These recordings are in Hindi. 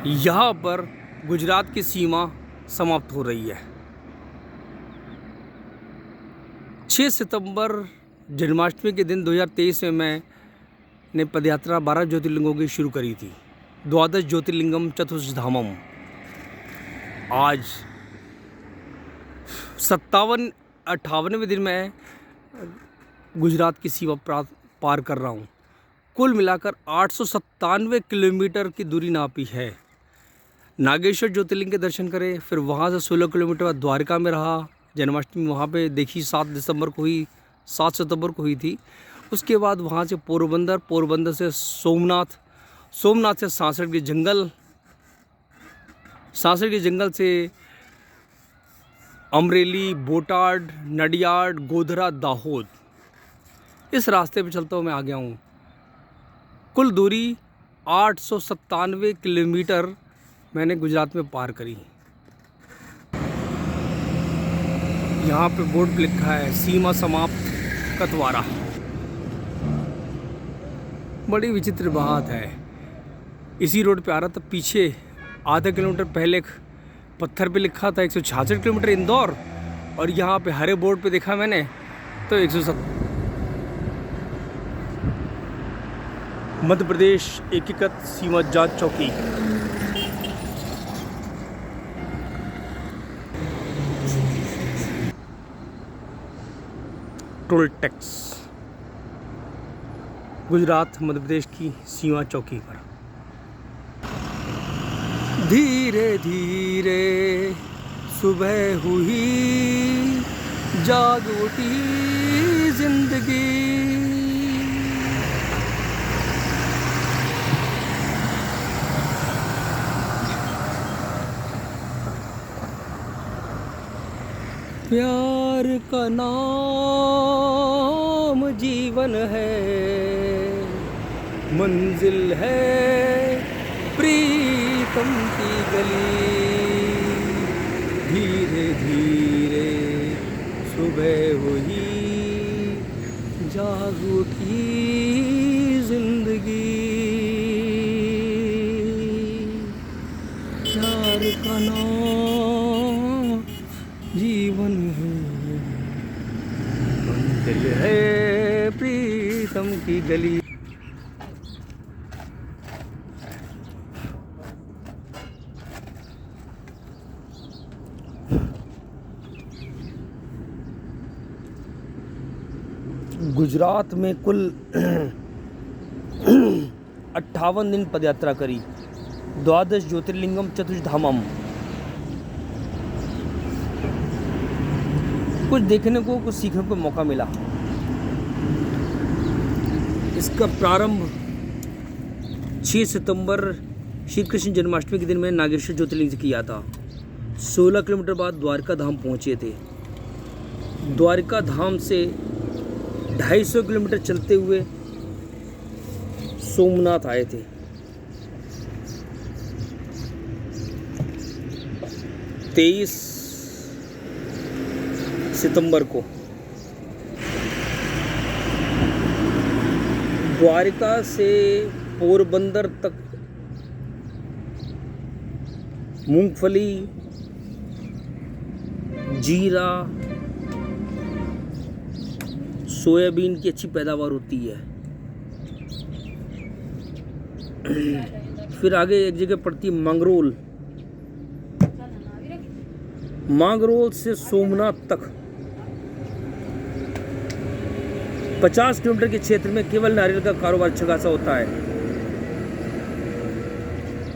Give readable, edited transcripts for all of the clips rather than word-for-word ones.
यहाँ पर गुजरात की सीमा समाप्त हो रही है। 6 सितंबर जन्माष्टमी के दिन 2023 में मैंने पदयात्रा 12 ज्योतिर्लिंगों की शुरू करी थी। द्वादश ज्योतिर्लिंगम चतुर्धामम। आज 57-58वें दिन में गुजरात की सीमा पार कर रहा हूँ। कुल मिलाकर 897 किलोमीटर की दूरी नापी है। नागेश्वर ज्योतिर्लिंग के दर्शन करे, फिर वहाँ से 16 किलोमीटर बाद द्वारका में रहा। जन्माष्टमी वहाँ पे देखी 7 सितंबर को हुई थी। उसके बाद वहाँ से पोरबंदर से सोमनाथ से सांसठ के जंगल से अमरेली, बोटाड, नडियाड, गोधरा, दाहोद। इस रास्ते पे चलता हुआ मैं आ गया हूँ। कुल दूरी 897 किलोमीटर मैंने गुजरात में पार करी। यहाँ पे बोर्ड पे लिखा है सीमा समाप्त कतवारा। बड़ी विचित्र बात है। इसी रोड पे आ रहा था, पीछे आधा किलोमीटर पहले पत्थर पे लिखा था 166 किलोमीटर इंदौर, और यहाँ पे हरे बोर्ड पे देखा मैंने तो 170। मध्य प्रदेश एकीकृत सीमा जांच चौकी। टोल टैक्स गुजरात मध्य प्रदेश की सीमा चौकी पर। धीरे धीरे सुबह हुई, जाग उठी जिंदगी। प्यार का नाम जीवन है, मंजिल है प्रीतम की गली। धीरे धीरे सुबह हुई, जाग उठी जिंदगी। प्यार का नाम जीवन है, मंजिल है प्रीतम की गली। गुजरात में कुल 58 दिन पदयात्रा करी। द्वादश ज्योतिर्लिंगम चतुर्धामम। कुछ देखने को, कुछ सीखने को मौका मिला। इसका प्रारंभ 6 सितंबर श्री कृष्ण जन्माष्टमी के दिन में नागेश्वर ज्योतिर्लिंग से किया था। 16 किलोमीटर बाद द्वारका धाम पहुंचे थे। द्वारका धाम से 250 किलोमीटर चलते हुए सोमनाथ आए थे। तेईस सितंबर को द्वारका से पोरबंदर तक मूंगफली, जीरा, सोयाबीन की अच्छी पैदावार होती है। फिर आगे एक जगह पड़ती है मांगरोल से सोमनाथ तक 50 किलोमीटर के क्षेत्र में केवल नारियल का कारोबार अच्छा खासा होता है।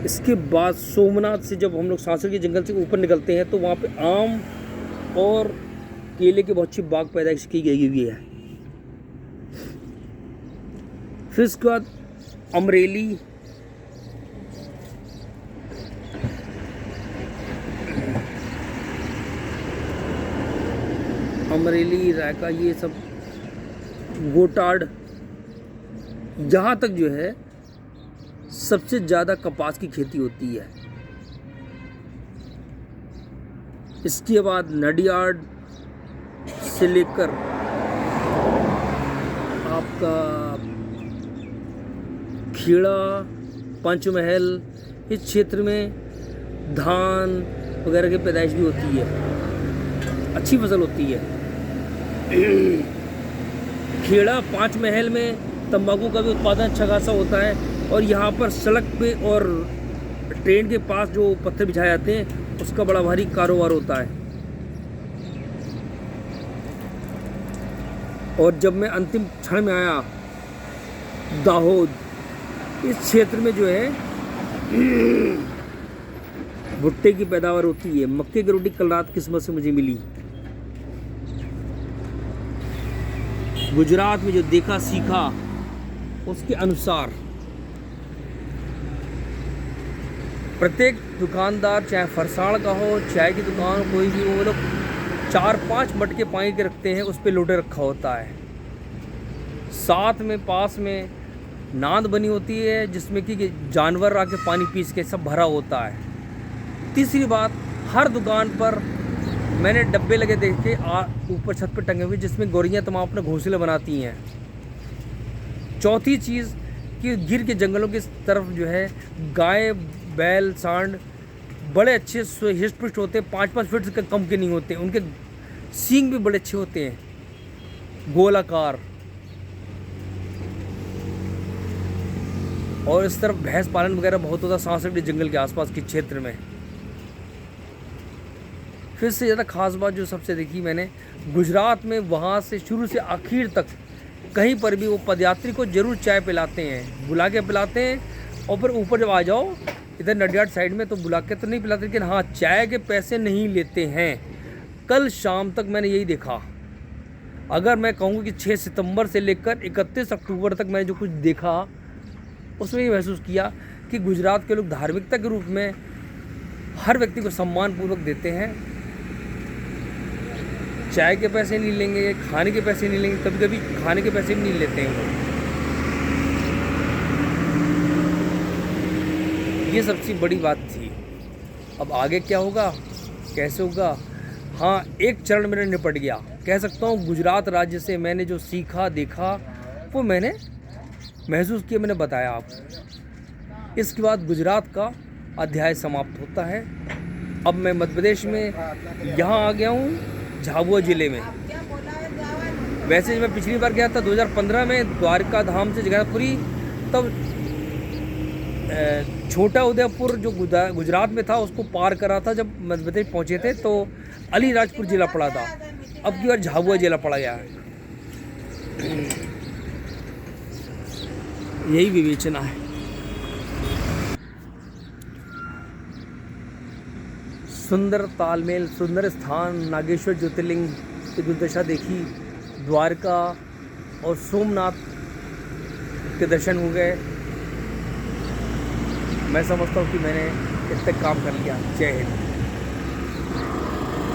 इसके बाद सोमनाथ से जब हम लोग सांसर के जंगल से ऊपर निकलते हैं तो वहाँ पे आम और केले के बहुत अच्छी बाग पैदाइश की गई हुई है। फिर उसके बाद अमरेली, रायका, ये सब गोटाड, यहाँ तक जो है सबसे ज़्यादा कपास की खेती होती है। इसके बाद नडियाड से लेकर आपका खेड़ा, पंचमहल, इस क्षेत्र में धान वगैरह की पैदाइश भी होती है, अच्छी फसल होती है। खेड़ा पाँच महल में तंबाकू का भी उत्पादन अच्छा खासा होता है और यहाँ पर सड़क पे और ट्रेन के पास जो पत्थर बिछाए जाते हैं उसका बड़ा भारी कारोबार होता है। और जब मैं अंतिम क्षण में आया दाहोद, इस क्षेत्र में जो है भुट्टे की पैदावार होती है। मक्के की रोटी कल रात किस्मत से मुझे मिली। गुजरात में जो देखा सीखा उसके अनुसार प्रत्येक दुकानदार, चाहे फरसाण का हो, चाय की दुकान कोई भी हो, वो लोग 4-5 मटके पानी के रखते हैं, उस पे लोटे रखा होता है। साथ में पास में नाद बनी होती है जिसमें कि जानवर आके पानी पीस के सब भरा होता है। तीसरी बात, हर दुकान पर मैंने डब्बे लगे देखे ऊपर छत पर टंगे हुए जिसमें गौरैया तमाम अपना घोंसले बनाती हैं। चौथी चीज़ कि गिर के जंगलों की तरफ जो है गाय, बैल, सांड बड़े अच्छे हिस्ट पुष्ट होते हैं, 5-5 फीट से कम के नहीं होते। उनके सींग भी बड़े अच्छे होते हैं, गोलाकार। और इस तरफ भैंस पालन वगैरह बहुत होता सांसकड़ी जंगल के आसपास के क्षेत्र में। फिर से ज़्यादा खास बात जो सबसे देखी मैंने गुजरात में, वहाँ से शुरू से आखिर तक कहीं पर भी वो पदयात्री को ज़रूर चाय पिलाते हैं, बुला के पिलाते हैं। और फिर ऊपर जब आ जाओ इधर नडियाड साइड में तो बुला के तो नहीं पिलाते, लेकिन हाँ चाय के पैसे नहीं लेते हैं। कल शाम तक मैंने यही देखा। अगर मैं कहूँ कि 6 सितंबर से लेकर 31 अक्टूबर तक मैंने जो कुछ देखा उसमें ये महसूस किया कि गुजरात के लोग धार्मिकता के रूप में हर व्यक्ति को सम्मानपूर्वक देते हैं। चाय के पैसे नहीं लेंगे, खाने के पैसे नहीं लेंगे, कभी कभी खाने के पैसे भी नहीं लेते हैं। ये सबसे बड़ी बात थी। अब आगे क्या होगा, कैसे होगा? हाँ, एक चरण मेरा निपट गया, कह सकता हूँ। गुजरात राज्य से मैंने जो सीखा देखा वो मैंने महसूस किया, मैंने बताया आपको। इसके बाद गुजरात का अध्याय समाप्त होता है। अब मैं मध्य प्रदेश में यहाँ आ गया हूँ, झाबुआ ज़िले में। वैसे मैं पिछली बार गया था 2015 में द्वारका धाम से जगन्नाथपुरी, तब छोटा उदयपुर जो गुजरात में था उसको पार करा था। जब मध्य प्रदेश पहुँचे थे तो अलीराजपुर ज़िला पड़ा था, अब की बार झाबुआ ज़िला पड़ा गया है। यही विवेचना है। सुंदर तालमेल, सुंदर स्थान, नागेश्वर ज्योतिर्लिंग की दुर्दशा देखी, द्वारका और सोमनाथ के दर्शन हो गए। मैं समझता हूँ कि मैंने इतना काम कर लिया। जय हिंद।